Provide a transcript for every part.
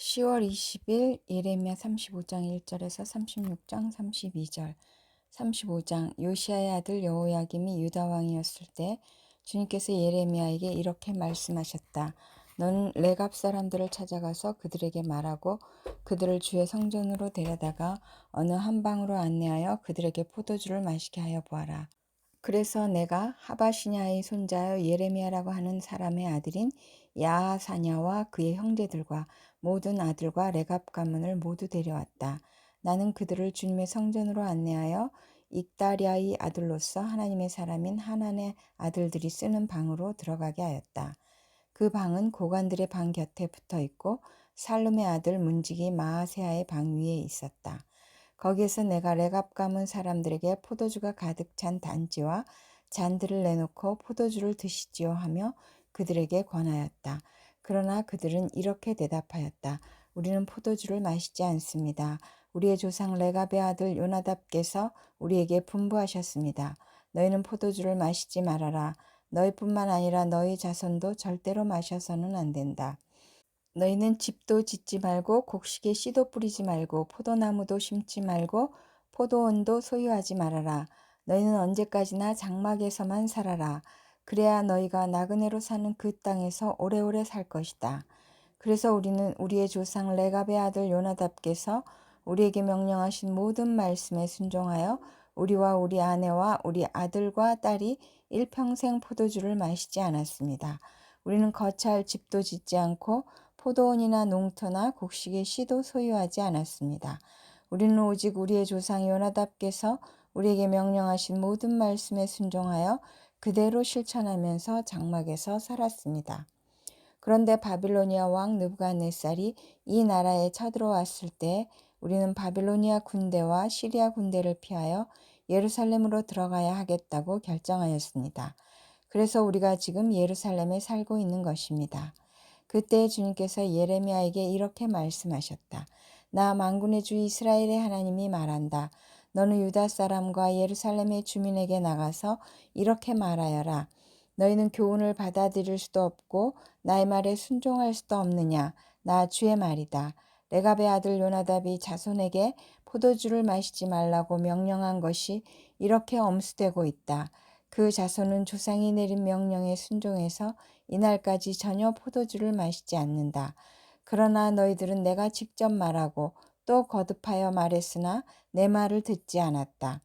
10월 20일 예레미야 35장 1절에서 36장 32절. 35장. 요시야의 아들 여호야김이 유다 왕이었을 때 주님께서 예레미야에게 이렇게 말씀하셨다. 너는 레갑 사람들을 찾아가서 그들에게 말하고 그들을 주의 성전으로 데려다가 어느 한 방으로 안내하여 그들에게 포도주를 마시게 하여 보아라. 그래서 내가 하바시냐의 손자여 예레미야라고 하는 사람의 아들인 야하사냐와 그의 형제들과 모든 아들과 레갑 가문을 모두 데려왔다. 나는 그들을 주님의 성전으로 안내하여 익다리아의 아들로서 하나님의 사람인 하난의 아들들이 쓰는 방으로 들어가게 하였다. 그 방은 고관들의 방 곁에 붙어 있고 살룸의 아들 문지기 마아세아의 방 위에 있었다. 거기에서 내가 레갑 가문 사람들에게 포도주가 가득 찬 단지와 잔들을 내놓고 포도주를 드시지요 하며 그들에게 권하였다. 그러나 그들은 이렇게 대답하였다. 우리는 포도주를 마시지 않습니다. 우리의 조상 레갑의 아들 요나답께서 우리에게 분부하셨습니다. 너희는 포도주를 마시지 말아라. 너희뿐만 아니라 너희 자손도 절대로 마셔서는 안 된다. 너희는 집도 짓지 말고 곡식에 씨도 뿌리지 말고 포도나무도 심지 말고 포도원도 소유하지 말아라. 너희는 언제까지나 장막에서만 살아라. 그래야 너희가 나그네로 사는 그 땅에서 오래오래 살 것이다. 그래서 우리는 우리의 조상 레갑의 아들 요나답께서 우리에게 명령하신 모든 말씀에 순종하여 우리와 우리 아내와 우리 아들과 딸이 일평생 포도주를 마시지 않았습니다. 우리는 거처할 집도 짓지 않고 포도원이나 농터나 곡식의 씨도 소유하지 않았습니다. 우리는 오직 우리의 조상 요나답께서 우리에게 명령하신 모든 말씀에 순종하여 그대로 실천하면서 장막에서 살았습니다. 그런데 바빌로니아 왕 느부갓네살이 이 나라에 쳐들어왔을 때 우리는 바빌로니아 군대와 시리아 군대를 피하여 예루살렘으로 들어가야 하겠다고 결정하였습니다. 그래서 우리가 지금 예루살렘에 살고 있는 것입니다. 그때 주님께서 예레미야에게 이렇게 말씀하셨다. 나 만군의 주 이스라엘의 하나님이 말한다. 너는 유다 사람과 예루살렘의 주민에게 나가서 이렇게 말하여라. 너희는 교훈을 받아들일 수도 없고 나의 말에 순종할 수도 없느냐. 나 주의 말이다. 레갑의 아들 요나답이 자손에게 포도주를 마시지 말라고 명령한 것이 이렇게 엄수되고 있다. 그 자손은 조상이 내린 명령에 순종해서 이날까지 전혀 포도주를 마시지 않는다. 그러나 너희들은 내가 직접 말하고 또 거듭하여 말했으나 내 말을 듣지 않았다.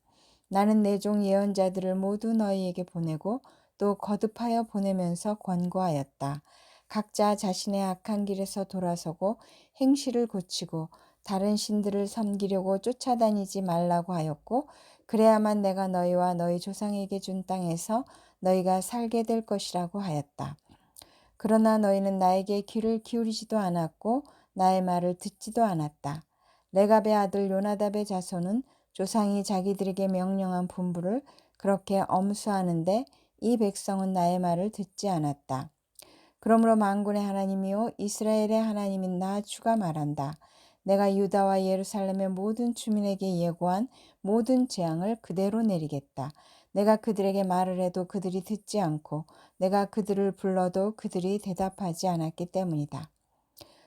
나는 내 종 예언자들을 모두 너희에게 보내고 또 거듭하여 보내면서 권고하였다. 각자 자신의 악한 길에서 돌아서고 행실을 고치고 다른 신들을 섬기려고 쫓아다니지 말라고 하였고 그래야만 내가 너희와 너희 조상에게 준 땅에서 너희가 살게 될 것이라고 하였다. 그러나 너희는 나에게 귀를 기울이지도 않았고 나의 말을 듣지도 않았다. 레갑의 아들 요나답의 자손은 조상이 자기들에게 명령한 분부를 그렇게 엄수하는데 이 백성은 나의 말을 듣지 않았다. 그러므로 만군의 하나님이요 이스라엘의 하나님인 나 주가 말한다. 내가 유다와 예루살렘의 모든 주민에게 예고한 모든 재앙을 그대로 내리겠다. 내가 그들에게 말을 해도 그들이 듣지 않고 내가 그들을 불러도 그들이 대답하지 않았기 때문이다.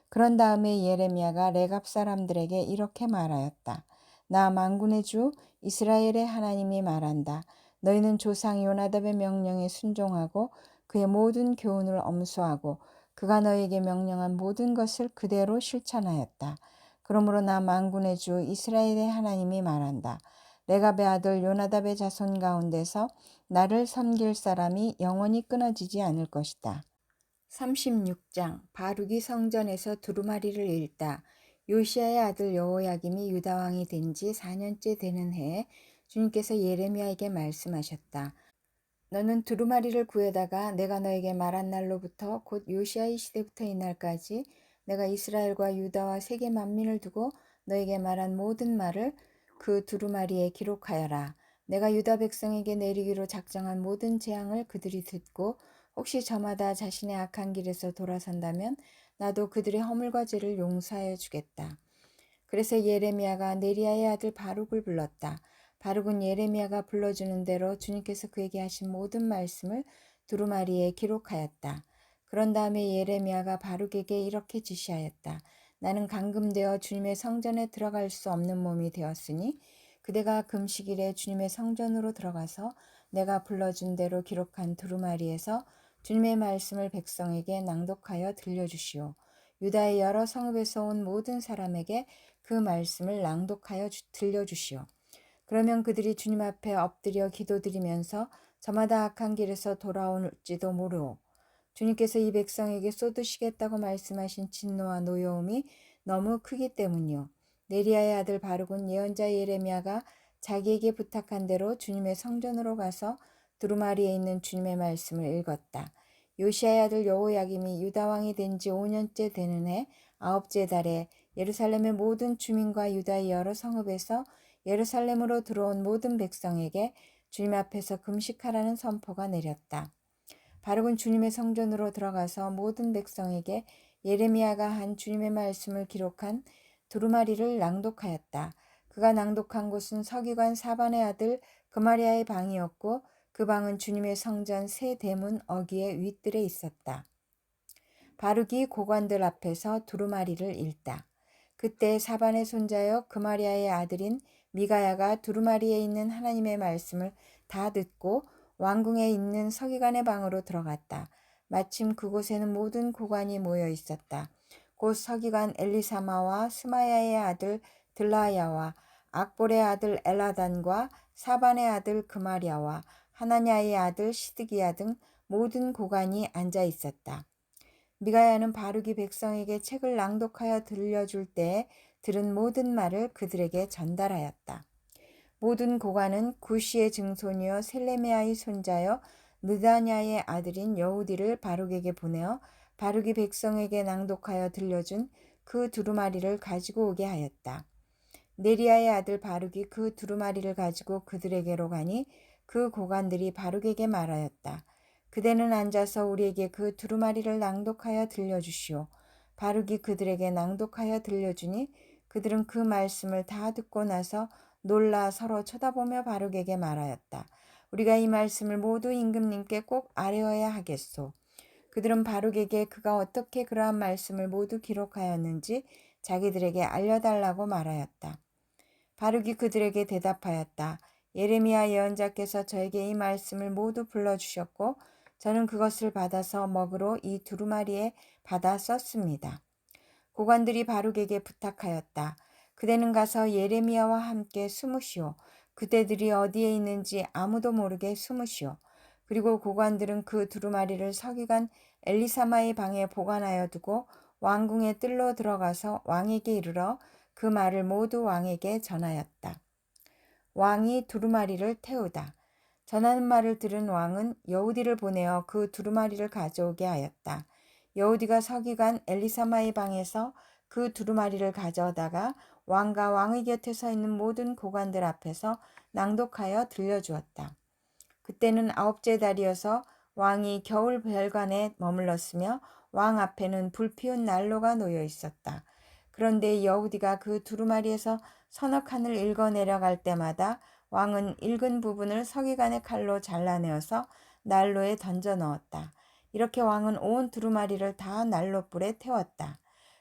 그런 다음에 예레미야가 레갑 사람들에게 이렇게 말하였다. 나 만군의 주 이스라엘의 하나님이 말한다. 너희는 조상 요나답의 명령에 순종하고 그의 모든 교훈을 엄수하고 그가 너희에게 명령한 모든 것을 그대로 실천하였다. 그러므로 나 만군의 주 이스라엘의 하나님이 말한다. 레갑의 아들 요나답의 자손 가운데서 나를 섬길 사람이 영원히 끊어지지 않을 것이다. 36장. 바룩이 성전에서 두루마리를 읽다. 요시야의 아들 여호야김이 유다 왕이 된 지 4년째 되는 해에 주님께서 예레미야에게 말씀하셨다. 너는 두루마리를 구해다가 내가 너에게 말한 날로부터 곧 요시야의 시대부터 이날까지 내가 이스라엘과 유다와 세계 만민을 두고 너에게 말한 모든 말을 그 두루마리에 기록하여라. 내가 유다 백성에게 내리기로 작정한 모든 재앙을 그들이 듣고 혹시 저마다 자신의 악한 길에서 돌아선다면 나도 그들의 허물과 죄를 용서하여 주겠다. 그래서 예레미야가 네리야의 아들 바룩을 불렀다. 바룩은 예레미야가 불러주는 대로 주님께서 그에게 하신 모든 말씀을 두루마리에 기록하였다. 그런 다음에 예레미야가 바룩에게 이렇게 지시하였다. 나는 감금되어 주님의 성전에 들어갈 수 없는 몸이 되었으니 그대가 금식일에 주님의 성전으로 들어가서 내가 불러준 대로 기록한 두루마리에서 주님의 말씀을 백성에게 낭독하여 들려주시오. 유다의 여러 성읍에서 온 모든 사람에게 그 말씀을 낭독하여 들려주시오. 그러면 그들이 주님 앞에 엎드려 기도드리면서 저마다 악한 길에서 돌아올지도 모르오. 주님께서 이 백성에게 쏟으시겠다고 말씀하신 진노와 노여움이 너무 크기 때문이요. 네리야의 아들 바룩은 예언자 예레미야가 자기에게 부탁한 대로 주님의 성전으로 가서 두루마리에 있는 주님의 말씀을 읽었다. 요시야의 아들 여호야김이 유다 왕이 된 지 5년째 되는 해 아홉째 달에 예루살렘의 모든 주민과 유다의 여러 성읍에서 예루살렘으로 들어온 모든 백성에게 주님 앞에서 금식하라는 선포가 내렸다. 바룩은 주님의 성전으로 들어가서 모든 백성에게 예레미야가 한 주님의 말씀을 기록한 두루마리를 낭독하였다. 그가 낭독한 곳은 서기관 사반의 아들 그마리아의 방이었고 그 방은 주님의 성전 세 대문 어귀의 윗뜰에 있었다. 바룩이 고관들 앞에서 두루마리를 읽다. 그때 사반의 손자여 그마리아의 아들인 미가야가 두루마리에 있는 하나님의 말씀을 다 듣고 왕궁에 있는 서기관의 방으로 들어갔다. 마침 그곳에는 모든 고관이 모여 있었다. 곧 서기관 엘리사마와 스마야의 아들 들라야와 악볼의 아들 엘라단과 사반의 아들 그마리아와 하나냐의 아들 시드기야 등 모든 고관이 앉아 있었다. 미가야는 바룩이 백성에게 책을 낭독하여 들려줄 때에 들은 모든 말을 그들에게 전달하였다. 모든 고관은 구시의 증손이요 셀레미야의 손자여 느다냐의 아들인 여우디를 바룩에게 보내어 바룩이 백성에게 낭독하여 들려준 그 두루마리를 가지고 오게 하였다. 네리야의 아들 바룩이 그 두루마리를 가지고 그들에게로 가니 그 고관들이 바룩에게 말하였다. 그대는 앉아서 우리에게 그 두루마리를 낭독하여 들려주시오. 바룩이 그들에게 낭독하여 들려주니 그들은 그 말씀을 다 듣고 나서 놀라 서로 쳐다보며 바룩에게 말하였다. 우리가 이 말씀을 모두 임금님께 꼭 아뢰어야 하겠소. 그들은 바룩에게 그가 어떻게 그러한 말씀을 모두 기록하였는지 자기들에게 알려달라고 말하였다. 바룩이 그들에게 대답하였다. 예레미야 예언자께서 저에게 이 말씀을 모두 불러주셨고 저는 그것을 받아서 먹으로 이 두루마리에 받아 썼습니다. 고관들이 바룩에게 부탁하였다. 그대는 가서 예레미야와 함께 숨으시오. 그대들이 어디에 있는지 아무도 모르게 숨으시오. 그리고 고관들은 그 두루마리를 서기관 엘리사마의 방에 보관하여 두고 왕궁의 뜰로 들어가서 왕에게 이르러 그 말을 모두 왕에게 전하였다. 왕이 두루마리를 태우다. 전하는 말을 들은 왕은 여우디를 보내어 그 두루마리를 가져오게 하였다. 여우디가 서기관 엘리사마의 방에서 그 두루마리를 가져다가 왕과 왕의 곁에 서 있는 모든 고관들 앞에서 낭독하여 들려주었다. 그때는 아홉째 달이어서 왕이 겨울 별관에 머물렀으며 왕 앞에는 불피운 난로가 놓여 있었다. 그런데 여우디가 그 두루마리에서 서너 칸을 읽어 내려갈 때마다 왕은 읽은 부분을 서기관의 칼로 잘라내어서 난로에 던져 넣었다. 이렇게 왕은 온 두루마리를 다 난로불에 태웠다.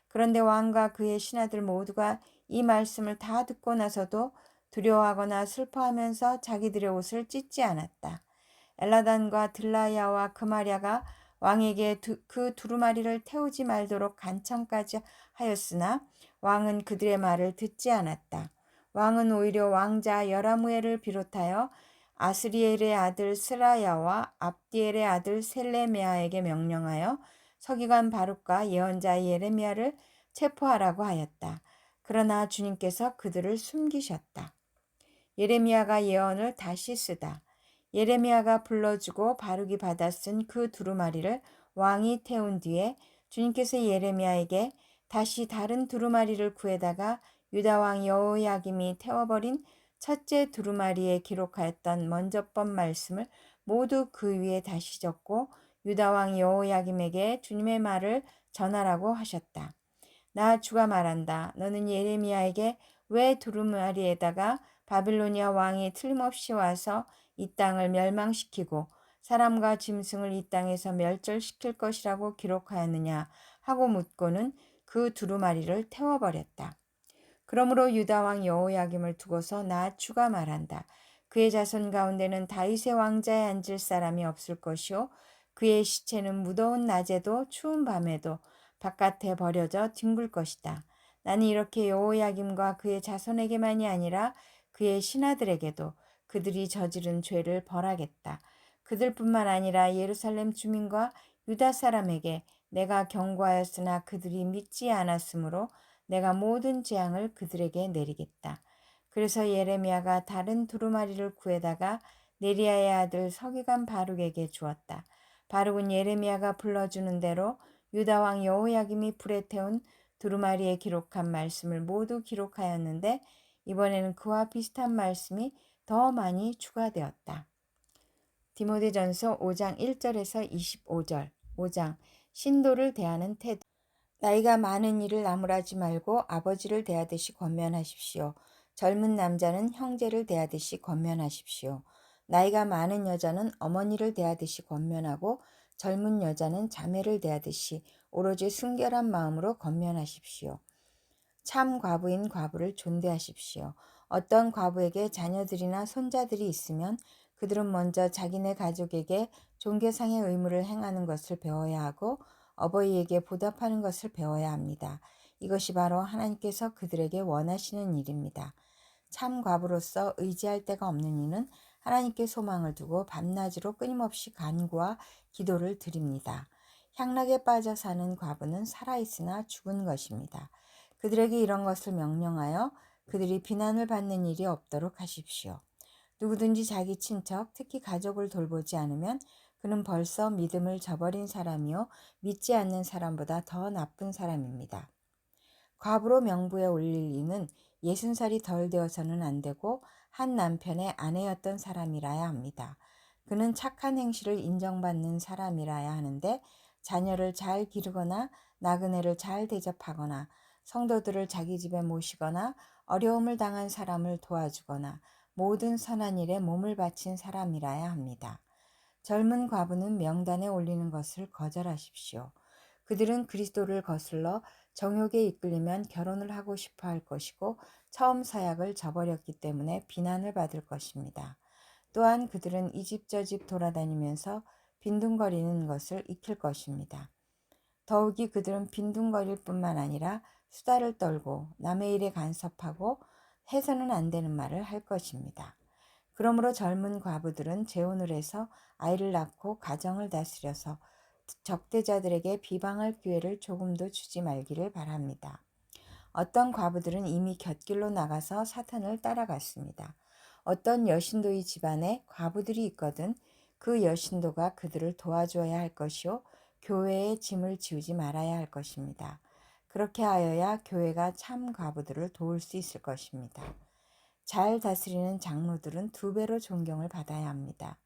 그런데 왕과 그의 신하들 모두가 이 말씀을 다 듣고 나서도 두려워하거나 슬퍼하면서 자기들의 옷을 찢지 않았다. 엘라단과 들라야와 그마랴가 왕에게 그 두루마리를 태우지 말도록 간청까지 하였으나 왕은 그들의 말을 듣지 않았다. 왕은 오히려 왕자 여라무엘을 비롯하여 아스리엘의 아들 스라야와 압디엘의 아들 셀레메아에게 명령하여 서기관 바룩과 예언자 예레미야를 체포하라고 하였다. 그러나 주님께서 그들을 숨기셨다. 예레미야가 예언을 다시 쓰다. 예레미야가 불러주고 바룩이 받아 쓴 그 두루마리를 왕이 태운 뒤에 주님께서 예레미야에게 다시 다른 두루마리를 구해다가 유다 왕 여호야김이 태워버린 첫째 두루마리에 기록하였던 먼저번 말씀을 모두 그 위에 다시 적고 유다 왕 여호야김에게 주님의 말을 전하라고 하셨다. 나 주가 말한다. 너는 예레미야에게 왜 두루마리에다가 바빌로니아 왕이 틀림없이 와서 이 땅을 멸망시키고 사람과 짐승을 이 땅에서 멸절시킬 것이라고 기록하였느냐 하고 묻고는 그 두루마리를 태워버렸다. 그러므로 유다 왕 여호야김을 두고서 나아추가 말한다. 그의 자손 가운데는 다윗의 왕자에 앉을 사람이 없을 것이요 그의 시체는 무더운 낮에도 추운 밤에도 바깥에 버려져 뒹굴 것이다. 나는 이렇게 여호야김과 그의 자손에게만이 아니라 그의 신하들에게도 그들이 저지른 죄를 벌하겠다. 그들뿐만 아니라 예루살렘 주민과 유다 사람에게 내가 경고하였으나 그들이 믿지 않았으므로 내가 모든 재앙을 그들에게 내리겠다. 그래서 예레미야가 다른 두루마리를 구해다가 네리야의 아들 서기관 바룩에게 주었다. 바룩은 예레미야가 불러주는 대로 유다 왕 여호야김이 불에 태운 두루마리에 기록한 말씀을 모두 기록하였는데 이번에는 그와 비슷한 말씀이 더 많이 추가되었다. 디모데전서 5장 1절에서 25절 5장 신도를 대하는 태도 나이가 많은 이를 나무라지 말고 아버지를 대하듯이 권면하십시오. 젊은 남자는 형제를 대하듯이 권면하십시오. 나이가 많은 여자는 어머니를 대하듯이 권면하고 젊은 여자는 자매를 대하듯이 오로지 순결한 마음으로 권면하십시오. 참 과부인 과부를 존대하십시오. 어떤 과부에게 자녀들이나 손자들이 있으면 그들은 먼저 자기네 가족에게 종교상의 의무를 행하는 것을 배워야 하고 어버이에게 보답하는 것을 배워야 합니다. 이것이 바로 하나님께서 그들에게 원하시는 일입니다. 참 과부로서 의지할 데가 없는 이는 하나님께 소망을 두고 밤낮으로 끊임없이 간구와 기도를 드립니다. 향락에 빠져 사는 과부는 살아있으나 죽은 것입니다. 그들에게 이런 것을 명령하여 그들이 비난을 받는 일이 없도록 하십시오. 누구든지 자기 친척, 특히 가족을 돌보지 않으면 그는 벌써 믿음을 저버린 사람이요 믿지 않는 사람보다 더 나쁜 사람입니다. 과부로 명부에 올릴 이는 60살이 덜 되어서는 안 되고 한 남편의 아내였던 사람이라야 합니다. 그는 착한 행실을 인정받는 사람이라야 하는데 자녀를 잘 기르거나 나그네를 잘 대접하거나 성도들을 자기 집에 모시거나 어려움을 당한 사람을 도와주거나 모든 선한 일에 몸을 바친 사람이라야 합니다. 젊은 과부는 명단에 올리는 것을 거절하십시오. 그들은 그리스도를 거슬러 정욕에 이끌리면 결혼을 하고 싶어 할 것이고 처음 사약을 저버렸기 때문에 비난을 받을 것입니다. 또한 그들은 이 집 저 집 돌아다니면서 빈둥거리는 것을 익힐 것입니다. 더욱이 그들은 빈둥거릴 뿐만 아니라 수다를 떨고 남의 일에 간섭하고 해서는 안 되는 말을 할 것입니다. 그러므로 젊은 과부들은 재혼을 해서 아이를 낳고 가정을 다스려서 적대자들에게 비방할 기회를 조금도 주지 말기를 바랍니다. 어떤 과부들은 이미 곁길로 나가서 사탄을 따라갔습니다. 어떤 여신도의 집안에 과부들이 있거든 그 여신도가 그들을 도와줘야 할 것이요 교회의 짐을 지우지 말아야 할 것입니다. 그렇게 하여야 교회가 참 과부들을 도울 수 있을 것입니다. 잘 다스리는 장로들은 2배로 존경을 받아야 합니다.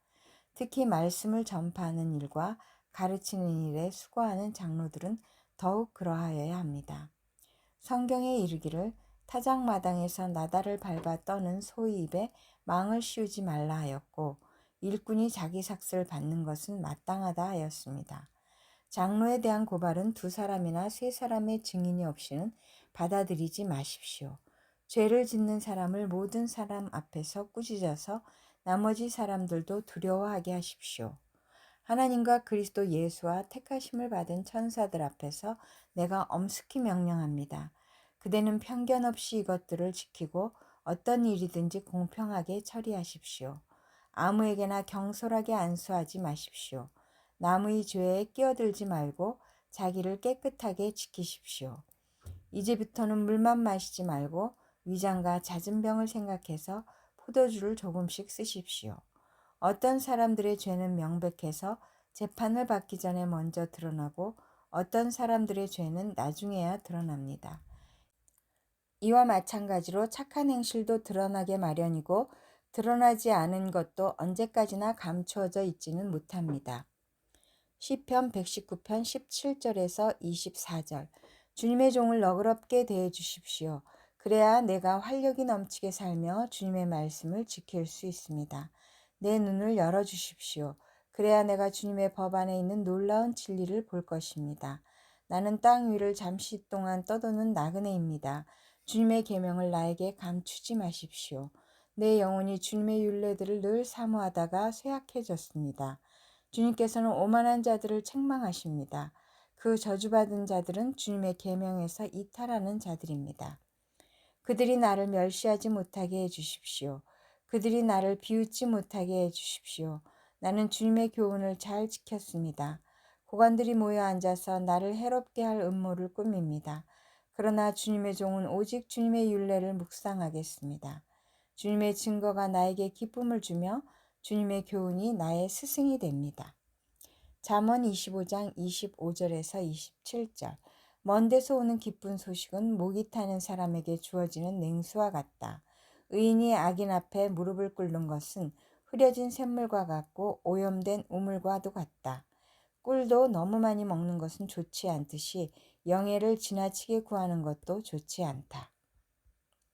특히 말씀을 전파하는 일과 가르치는 일에 수고하는 장로들은 더욱 그러하여야 합니다. 성경에 이르기를 타작마당에서 나달을 밟아 떠는 소의 입에 망을 씌우지 말라 하였고 일꾼이 자기 삭슬 받는 것은 마땅하다 하였습니다. 장로에 대한 고발은 2사람이나 3사람의 증인이 없이는 받아들이지 마십시오. 죄를 짓는 사람을 모든 사람 앞에서 꾸짖어서 나머지 사람들도 두려워하게 하십시오. 하나님과 그리스도 예수와 택하심을 받은 천사들 앞에서 내가 엄숙히 명령합니다. 그대는 편견 없이 이것들을 지키고 어떤 일이든지 공평하게 처리하십시오. 아무에게나 경솔하게 안수하지 마십시오. 남의 죄에 끼어들지 말고 자기를 깨끗하게 지키십시오. 이제부터는 물만 마시지 말고 위장과 잦은 병을 생각해서 포도주를 조금씩 쓰십시오. 어떤 사람들의 죄는 명백해서 재판을 받기 전에 먼저 드러나고 어떤 사람들의 죄는 나중에야 드러납니다. 이와 마찬가지로 착한 행실도 드러나게 마련이고 드러나지 않은 것도 언제까지나 감추어져 있지는 못합니다. 시편 119편 17절에서 24절 주님의 종을 너그럽게 대해 주십시오. 그래야 내가 활력이 넘치게 살며 주님의 말씀을 지킬 수 있습니다. 내 눈을 열어주십시오. 그래야 내가 주님의 법 안에 있는 놀라운 진리를 볼 것입니다. 나는 땅 위를 잠시 동안 떠도는 나그네입니다. 주님의 계명을 나에게 감추지 마십시오. 내 영혼이 주님의 율례들을 늘 사모하다가 쇠약해졌습니다. 주님께서는 오만한 자들을 책망하십니다. 그 저주받은 자들은 주님의 계명에서 이탈하는 자들입니다. 그들이 나를 멸시하지 못하게 해주십시오. 그들이 나를 비웃지 못하게 해주십시오. 나는 주님의 교훈을 잘 지켰습니다. 고관들이 모여 앉아서 나를 해롭게 할 음모를 꾸밉니다. 그러나 주님의 종은 오직 주님의 율례를 묵상하겠습니다. 주님의 증거가 나에게 기쁨을 주며 주님의 교훈이 나의 스승이 됩니다. 잠언 25장 25절에서 27절. 먼 데서 오는 기쁜 소식은 목이 타는 사람에게 주어지는 냉수와 같다. 의인이 악인 앞에 무릎을 꿇는 것은 흐려진 샘물과 같고 오염된 우물과도 같다. 꿀도 너무 많이 먹는 것은 좋지 않듯이 영예를 지나치게 구하는 것도 좋지 않다.